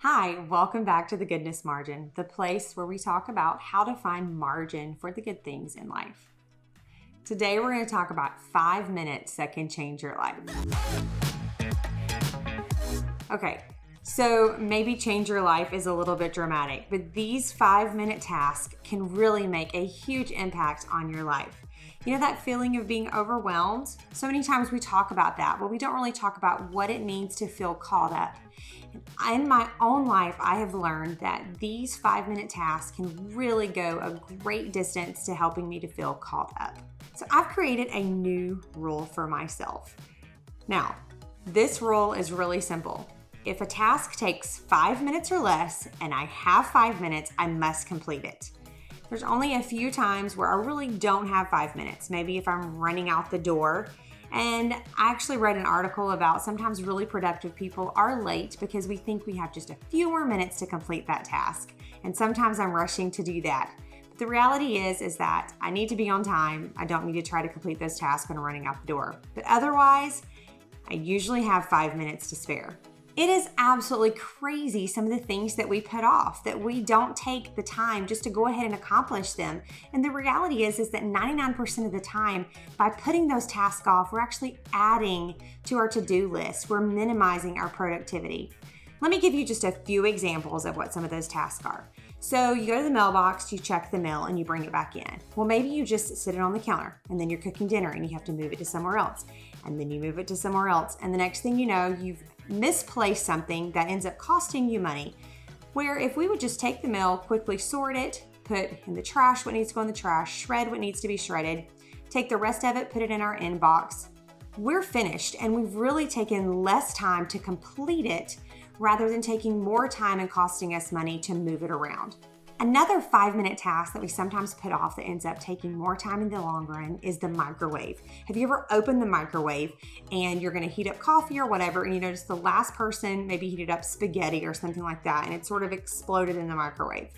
Hi, welcome back to The Goodness Margin, the place where we talk about how to find margin for the good things in life. Today, we're going to talk about 5 minutes that can change your life. Okay, so maybe change your life is a little bit dramatic, but these 5-minute tasks can really make a huge impact on your life. You know that feeling of being overwhelmed? So many times we talk about that, but we don't really talk about what it means to feel caught up. In my own life, I have learned that these 5-minute tasks can really go a great distance to helping me to feel caught up. So I've created a new rule for myself. Now, this rule is really simple. If a task takes 5 minutes or less and I have 5 minutes, I must complete it. There's only a few times where I really don't have 5 minutes. Maybe if I'm running out the door. And I actually read an article about sometimes really productive people are late because we think we have just a few more minutes to complete that task. And sometimes I'm rushing to do that. But the reality is that I need to be on time. I don't need to try to complete those tasks when I'm running out the door. But otherwise, I usually have 5 minutes to spare. It is absolutely crazy some of the things that we put off, that we don't take the time just to go ahead and accomplish them. And the reality is that 99% of the time, by putting those tasks off, we're actually adding to our to-do list. We're minimizing our productivity. Let me give you just a few examples of what some of those tasks are. So you go to the mailbox, you check the mail, and you bring it back in. Well, maybe you just sit it on the counter, and then you're cooking dinner, and you have to move it to somewhere else. And then you move it to somewhere else. And the next thing you know, you've misplaced something that ends up costing you money. Where if we would just take the mail, quickly sort it, put in the trash what needs to go in the trash, shred what needs to be shredded, take the rest of it, put it in our inbox, we're finished. And we've really taken less time to complete it rather than taking more time and costing us money to move it around. Another 5-minute task that we sometimes put off that ends up taking more time in the long run is the microwave. Have you ever opened the microwave and you're going to heat up coffee or whatever, and you notice the last person maybe heated up spaghetti or something like that, and it sort of exploded in the microwave?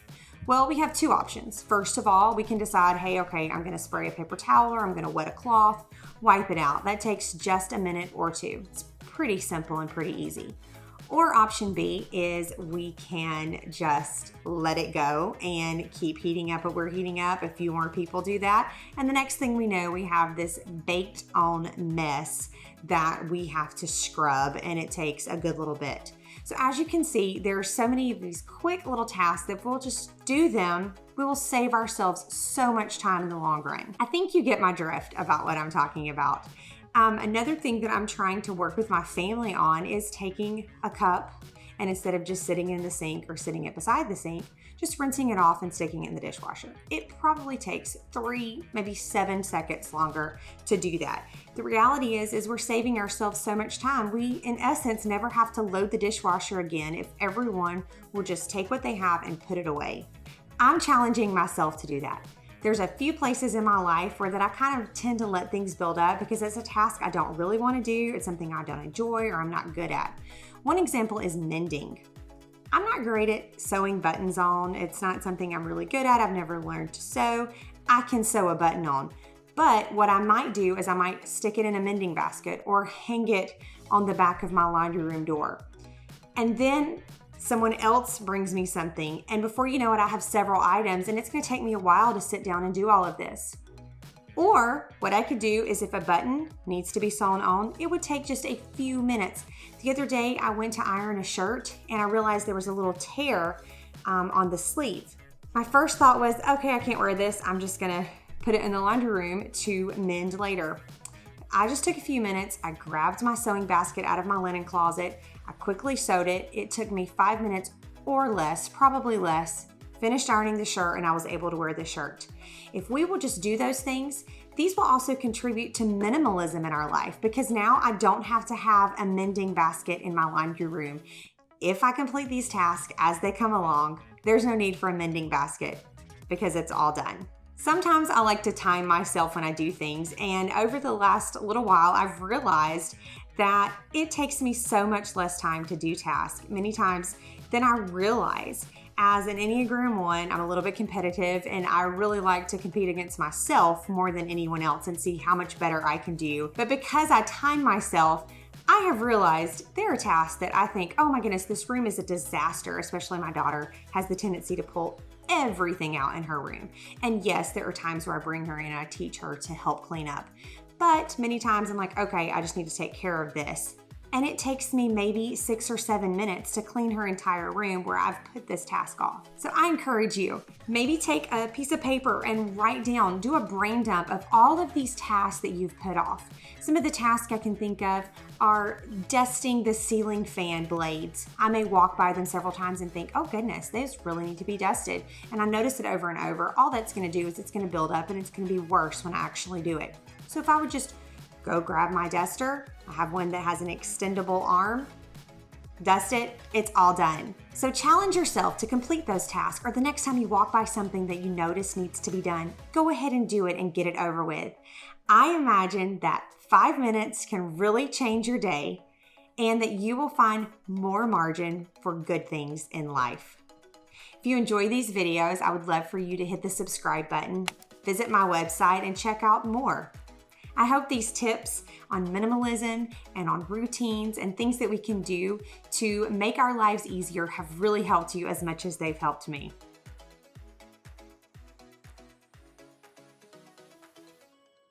Well, we have two options. First of all, we can decide, hey, okay, I'm going to spray a paper towel or I'm going to wet a cloth, wipe it out. That takes just a minute or two. It's pretty simple and pretty easy. Or option B is we can just let it go and keep heating up what we're heating up. A few more people do that. And the next thing we know, we have this baked on mess that we have to scrub, and it takes a good little bit. So as you can see, there are so many of these quick little tasks that if we'll just do them, we will save ourselves so much time in the long run. I think you get my drift about what I'm talking about. Another thing that I'm trying to work with my family on is taking a cup and instead of just sitting in the sink or sitting it beside the sink, just rinsing it off and sticking it in the dishwasher. It probably takes 3, maybe 7 seconds longer to do that. The reality is we're saving ourselves so much time. We, in essence, never have to load the dishwasher again if everyone will just take what they have and put it away. I'm challenging myself to do that. There's a few places in my life where that I kind of tend to let things build up because it's a task I don't really want to do. It's something I don't enjoy or I'm not good at. One example is mending. I'm not great at sewing buttons on. It's not something I'm really good at. I've never learned to sew. I can sew a button on. But what I might do is I might stick it in a mending basket or hang it on the back of my laundry room door. And then someone else brings me something, and before you know it, I have several items, and it's going to take me a while to sit down and do all of this. Or what I could do is if a button needs to be sewn on, it would take just a few minutes. The other day, I went to iron a shirt, and I realized there was a little tear on the sleeve. My first thought was, okay, I can't wear this. I'm just going to put it in the laundry room to mend later. I just took a few minutes. I grabbed my sewing basket out of my linen closet. I quickly sewed it. It took me 5 minutes or less, probably less, finished ironing the shirt, and I was able to wear the shirt. If we will just do those things, these will also contribute to minimalism in our life because now I don't have to have a mending basket in my laundry room. If I complete these tasks as they come along, there's no need for a mending basket because it's all done. Sometimes I like to time myself when I do things, and over the last little while, I've realized that it takes me so much less time to do tasks many times than I realize. As an Enneagram 1, I'm a little bit competitive, and I really like to compete against myself more than anyone else and see how much better I can do. But because I time myself, I have realized there are tasks that I think, oh my goodness, this room is a disaster, especially my daughter has the tendency to pull everything out in her room. And yes, there are times where I bring her in and I teach her to help clean up. But many times I'm like, okay, I just need to take care of this. And it takes me maybe 6 or 7 minutes to clean her entire room where I've put this task off. So I encourage you, maybe take a piece of paper and write down, do a brain dump of all of these tasks that you've put off. Some of the tasks I can think of are dusting the ceiling fan blades. I may walk by them several times and think, oh goodness, those really need to be dusted. And I notice it over and over. All that's gonna do is it's gonna build up and it's gonna be worse when I actually do it. So if I would just go grab my duster, I have one that has an extendable arm, dust it, it's all done. So challenge yourself to complete those tasks, or the next time you walk by something that you notice needs to be done, go ahead and do it and get it over with. I imagine that 5 minutes can really change your day and that you will find more margin for good things in life. If you enjoy these videos, I would love for you to hit the subscribe button, visit my website, and check out more. I hope these tips on minimalism and on routines and things that we can do to make our lives easier have really helped you as much as they've helped me.